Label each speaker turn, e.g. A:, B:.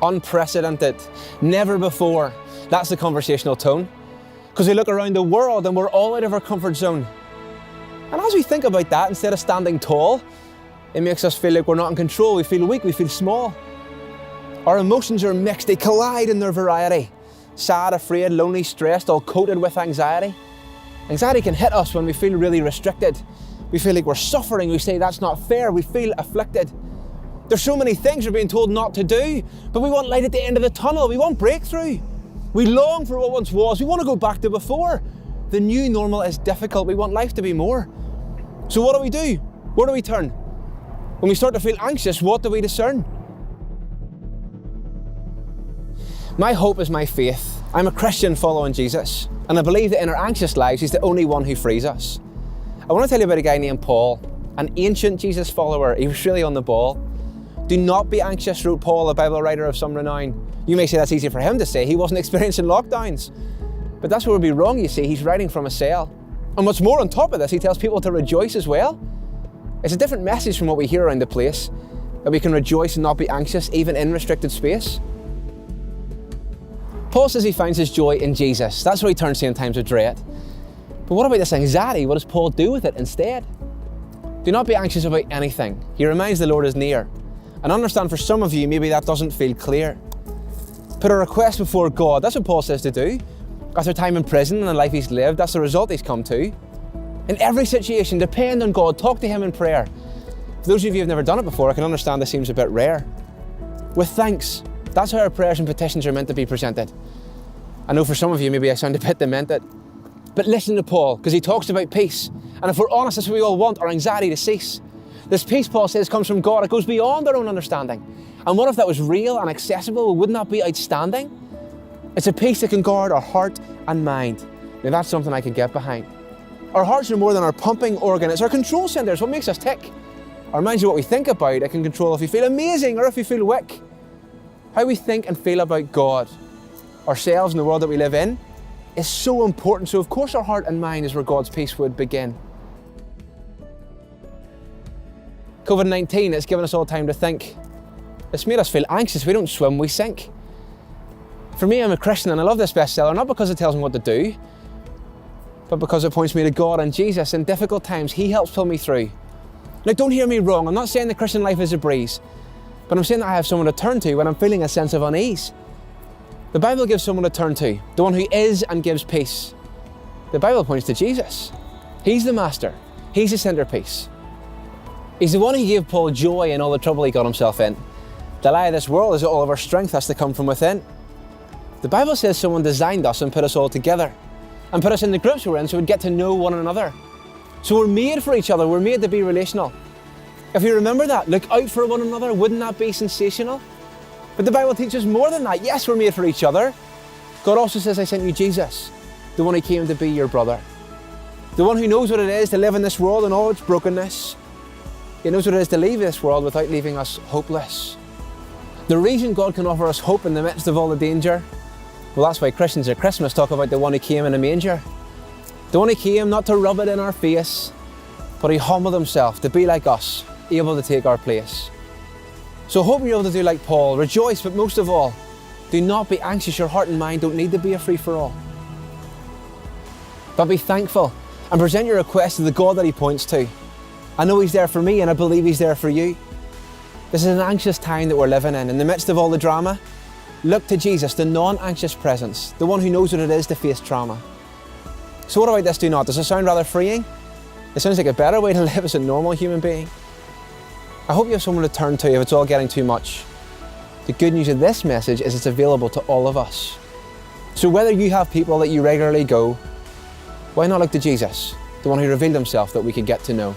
A: Unprecedented. Never before. That's the conversational tone. Because we look around the world and we're all out of our comfort zone. And as we think about that, instead of standing tall, it makes us feel like we're not in control. We feel weak, we feel small. Our emotions are mixed, they collide in their variety. Sad, afraid, lonely, stressed, all coated with anxiety. Anxiety can hit us when we feel really restricted. We feel like we're suffering, we say that's not fair, we feel afflicted. There's so many things we're being told not to do, but we want light at the end of the tunnel, we want breakthrough. We long for what once was, we want to go back to before. The new normal is difficult, we want life to be more. So what do? Where do we turn? When we start to feel anxious, what do we discern? My hope is my faith. I'm a Christian following Jesus, and I believe that in our anxious lives, He's the only one who frees us. I want to tell you about a guy named Paul, an ancient Jesus follower. He was really on the ball. Do not be anxious, wrote Paul, a Bible writer of some renown. You may say that's easy for him to say. He wasn't experiencing lockdowns. But that's where we'd be wrong, you see. He's writing from a cell. And what's more, on top of this, he tells people to rejoice as well. It's a different message from what we hear around the place, that we can rejoice and not be anxious, even in restricted space. Paul says he finds his joy in Jesus. That's where he turns to in times of dread. But what about this anxiety? What does Paul do with it instead? Do not be anxious about anything. He reminds the Lord is near. And understand, for some of you, maybe that doesn't feel clear. Put a request before God. That's what Paul says to do. After time in prison and the life he's lived, that's the result he's come to. In every situation, depend on God. Talk to Him in prayer. For those of you who have never done it before, I can understand this seems a bit rare. With thanks. That's how our prayers and petitions are meant to be presented. I know for some of you, maybe I sound a bit demented. But listen to Paul, because he talks about peace. And if we're honest, that's what we all want, our anxiety to cease. This peace, Paul says, comes from God. It goes beyond our own understanding. And what if that was real and accessible? Wouldn't that be outstanding? It's a peace that can guard our heart and mind. Now that's something I can get behind. Our hearts are more than our pumping organ. It's our control centre. It's what makes us tick. Our minds are what we think about. It can control if you feel amazing or if you feel weak. How we think and feel about God, ourselves and the world that we live in, is so important. So of course our heart and mind is where God's peace would begin. COVID-19 has given us all time to think. It's made us feel anxious. We don't swim, we sink. For me, I'm a Christian and I love this bestseller, not because it tells me what to do, but because it points me to God and Jesus. In difficult times, He helps pull me through. Now don't hear me wrong, I'm not saying the Christian life is a breeze, but I'm saying that I have someone to turn to when I'm feeling a sense of unease. The Bible gives someone to turn to, the one who is and gives peace. The Bible points to Jesus. He's the master. He's the centerpiece. He's the one who gave Paul joy in all the trouble he got himself in. The lie of this world is that all of our strength has to come from within. The Bible says someone designed us and put us all together and put us in the groups we're in so we'd get to know one another. So we're made for each other. We're made to be relational. If you remember that, look out for one another. Wouldn't that be sensational? But the Bible teaches more than that. Yes, we're made for each other. God also says, I sent you Jesus, the one who came to be your brother. The one who knows what it is to live in this world and all its brokenness. He knows what it is to leave this world without leaving us hopeless. The reason God can offer us hope in the midst of all the danger, well, that's why Christians at Christmas talk about the one who came in a manger. The one who came not to rub it in our face, but He humbled Himself to be like us, able to take our place. So I hope you're able to do like Paul, rejoice, but most of all, do not be anxious. Your heart and mind don't need to be a free-for-all. But be thankful and present your request to the God that He points to. I know He's there for me and I believe He's there for you. This is an anxious time that we're living in. In the midst of all the drama, look to Jesus, the non-anxious presence, the one who knows what it is to face trauma. So what about this do not? Does it sound rather freeing? It sounds like a better way to live as a normal human being. I hope you have someone to turn to if it's all getting too much. The good news of this message is it's available to all of us. So whether you have people that you regularly go, why not look to Jesus, the one who revealed Himself that we could get to know?